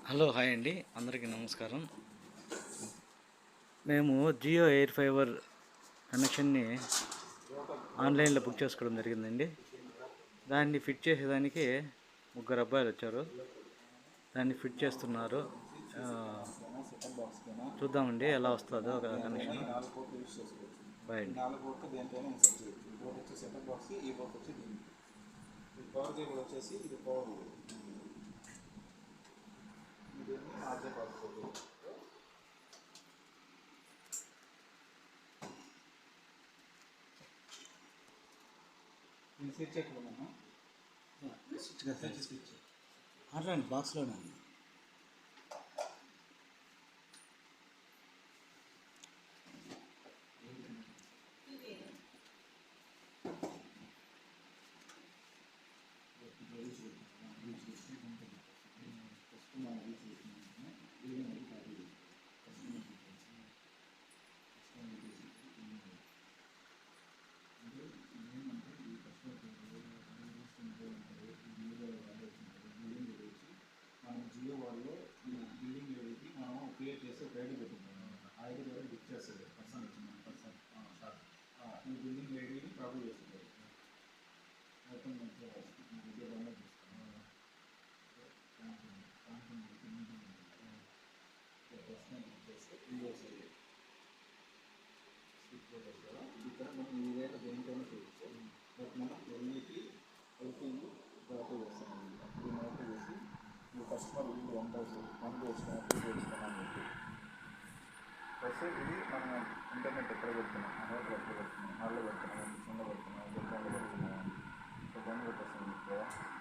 Hello hi అండి, అందరికీ నమస్కారం. మేము జియో ఎయిర్ ఫైబర్ కనెక్షన్ని ఆన్లైన్లో బుక్ చేసుకోవడం జరిగిందండి. దాన్ని ఫిట్ చేసేదానికి ముగ్గురు అబ్బాయిలు వచ్చారు. దాన్ని ఫిట్ చేస్తున్నారు. చూద్దామండి ఎలా వస్తుందో ఒక కనెక్షన్. బాయ్ అండి. పవర్ కేబుల్ వచ్చేసి ఇది పవర్ స్విచ్ ఎక్కడున్నా స్విచ్ అట్లాంటి బాక్స్లోనే ఉంది. జియో వాళ్ళు ఈ బిల్డింగ్ ఏదైతే మనం క్రియేట్ చేసి గైడ్ పెట్టుకుంటాం. ఐడి ద్వారా బుక్ చేస్తుంది పర్సన్ పర్సన్ ఈ బిల్డింగ్ ఐడిని ప్రాబ్లం చేస్తుంది. మొత్తం మంచిగా విద్యాభ్యాసం చూస్తాం. పర్సనల్ బుక్ చేస్తే ఇక్కడ మనం ఈ వేళ దేనికైనా చేయొచ్చు. బట్ మనం ఎల్ఈకి ఎల్పీని డ్రాప్ చేస్తాం. ఇది నోట్ చేసి ఈ కస్టమర్ ఇల్లు ఎంత వేసుకున్నాం చెప్పి వస్తే ఇది మనం ఇంటర్నెట్ ఎక్కడ పెడుతున్నాం, హోటల్ ఎక్కడ పెడుతున్నాం, హాల్లో పెడుతున్నాం, చిన్న పెడుతున్నాం, పెట్టేస్తాం.